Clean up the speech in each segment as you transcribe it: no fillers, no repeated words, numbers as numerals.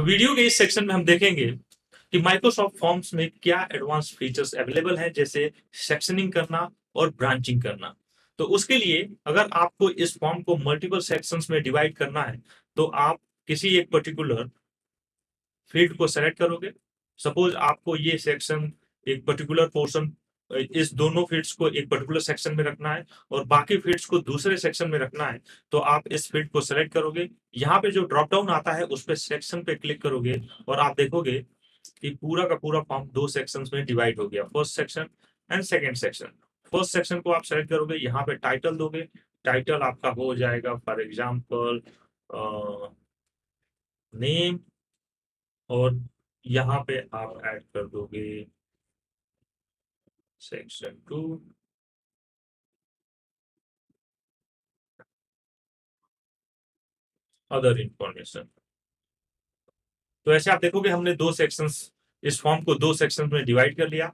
Video के इस section में हम देखेंगे कि माइक्रोसॉफ्ट फॉर्म्स में क्या एडवांस फीचर्स अवेलेबल हैं, जैसे सेक्शनिंग करना और ब्रांचिंग करना। तो उसके लिए अगर आपको इस फॉर्म को मल्टीपल सेक्शंस में डिवाइड करना है, तो आप किसी एक पर्टिकुलर फील्ड को सेलेक्ट करोगे। सपोज आपको ये सेक्शन एक पर्टिकुलर पोर्शन, इस दोनों फील्ड्स को एक पर्टिकुलर सेक्शन में रखना है और बाकी फील्ड्स को दूसरे सेक्शन में रखना है, तो आप इस फील्ड को सेलेक्ट करोगे। यहाँ पे जो ड्रॉप डाउन आता है उस पे सेक्शन पे क्लिक करोगे और आप देखोगे कि पूरा का पूरा फॉर्म दो सेक्शंस में डिवाइड हो गया, first section and second section. First section को आप सेलेक्ट करोगे, यहाँ पे टाइटल दोगे। टाइटल आपका हो जाएगा फॉर एग्जांपल नेम, और यहाँ पे आप ऐड कर दोगे सेक्शन 2 अदर इंफॉर्मेशन। तो ऐसे आप देखोगे हमने दो सेक्शंस, इस फॉर्म को दो सेक्शंस में डिवाइड कर लिया।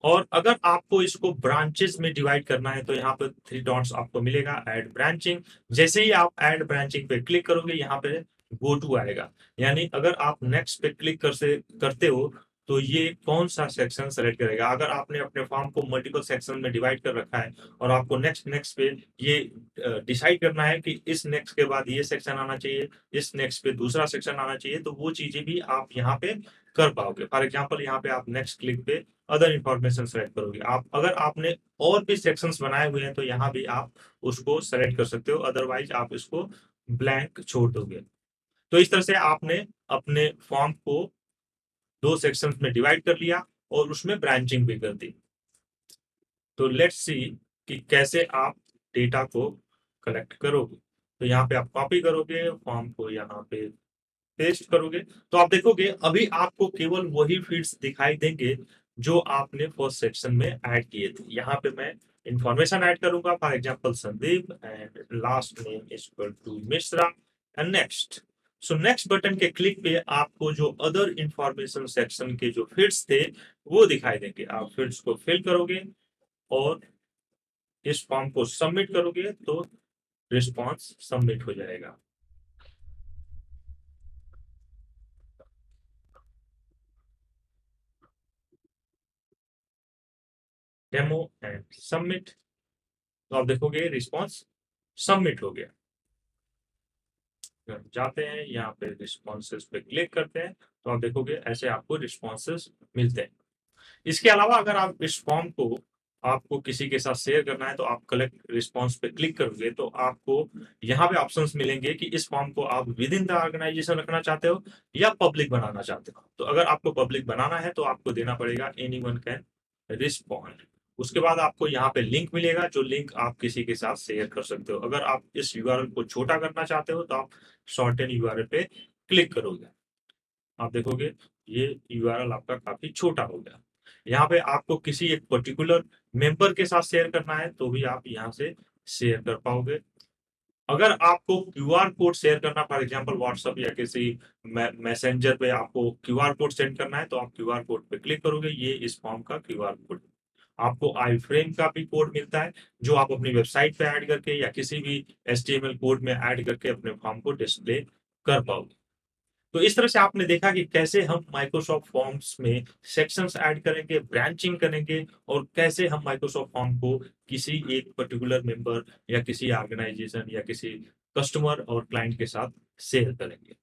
और अगर आपको इसको ब्रांचेस में डिवाइड करना है, तो यहाँ पर थ्री डॉट्स आपको मिलेगा, ऐड ब्रांचिंग। जैसे ही आप ऐड ब्रांचिंग पे क्लिक करोगे, यहाँ पे गो टू आएगा। यानी अगर आप नेक्स्ट पे क्लिक करते हो, तो ये कौन सा सेक्शन सेलेक्ट करेगा। अगर आपने अपने फॉर्म को मल्टीपल सेक्शन में डिवाइड कर रखा है और आपको नेक्स्ट नेक्स्ट पे ये डिसाइड करना है कि इस नेक्स्ट के बाद ये सेक्शन आना चाहिए, इस नेक्स्ट पे दूसरा सेक्शन आना चाहिए, तो वो चीजें भी आप यहाँ पे कर पाओगे। फॉर एग्जाम्पल यहाँ पे आप नेक्स्ट क्लिक पे अदर इंफॉर्मेशन सेलेक्ट करोगे। आप अगर आपने और भी सेक्शंस बनाए हुए हैं, तो यहाँ भी आप उसको सेलेक्ट कर सकते हो, अदरवाइज आप इसको ब्लैंक छोड़ दोगे। तो इस तरह से आपने अपने फॉर्म को दो सेक्शंस में डिवाइड कर लिया और उसमें ब्रांचिंग भी कर दी। तो लेट्स सी कि कैसे आप डेटा को कलेक्ट करोगे। तो यहाँ पे आप कॉपी करोगे, फॉर्म को यहाँ पे पेस्ट करोगे, तो आप देखोगे अभी आपको केवल वही फील्ड्स दिखाई देंगे जो आपने फर्स्ट सेक्शन में ऐड किए थे। यहाँ पे मैं इंफॉर्मेशन ऐड करूंगा, for example Sandeep and last name is equal to Mishra and next. So next button के क्लिक पे आपको जो अदर इंफॉर्मेशन सेक्शन के जो फील्ड्स थे वो दिखाई देंगे। आप फील्ड्स को फिल करोगे और इस फॉर्म को सबमिट करोगे, तो रिस्पॉन्स सबमिट हो जाएगा। Demo and submit. तो आप देखोगे रिस्पॉन्स सबमिट हो गया। जाते हैं यहाँ पे रिस्पॉन्सेस पे क्लिक करते हैं, तो आप देखोगे ऐसे आपको रिस्पॉन्सेस मिलते हैं। इसके अलावा अगर आप इस फॉर्म को आपको किसी के साथ शेयर करना है, तो आप कलेक्ट रिस्पॉन्स पे क्लिक करोगे, तो आपको यहाँ पे ऑप्शंस मिलेंगे कि इस फॉर्म को आप विद इन द ऑर्गेनाइजेशन रखना चाहते हो या पब्लिक बनाना चाहते हो। तो अगर आपको पब्लिक बनाना है, तो आपको देना पड़ेगा एनीवन कैन रिस्पॉन्ड। उसके बाद आपको यहाँ पे लिंक मिलेगा, जो लिंक आप किसी के साथ शेयर कर सकते हो। अगर आप इस यूआरएल को छोटा करना चाहते हो, तो आप शॉर्टन यूआरएल पे क्लिक करोगे। आप देखोगे ये यूआरएल आपका काफी छोटा हो गया। यहाँ पे आपको किसी एक पर्टिकुलर मेंबर के साथ शेयर करना है, तो भी आप यहाँ से शेयर कर पाओगे। अगर आपको क्यूआर कोड शेयर करना, फॉर एग्जांपल व्हाट्सएप या किसी मैसेंजर पे आपको क्यूआर कोड सेंड करना है, तो आप क्यूआर कोड पे क्लिक करोगे। ये इस फॉर्म का क्यूआर कोड। आपको आई फ्रेम का भी कोड मिलता है, जो आप अपनी वेबसाइट पे ऐड करके या किसी भी एचटीएमएल कोड में ऐड करके अपने फॉर्म को डिस्प्ले कर पाओगे। तो इस तरह से आपने देखा कि कैसे हम माइक्रोसॉफ्ट फॉर्म्स में सेक्शंस ऐड करेंगे, ब्रांचिंग करेंगे, और कैसे हम माइक्रोसॉफ्ट फॉर्म को किसी एक पर्टिकुलर मेंबर या किसी ऑर्गेनाइजेशन या किसी कस्टमर और क्लाइंट के साथ शेयर करेंगे।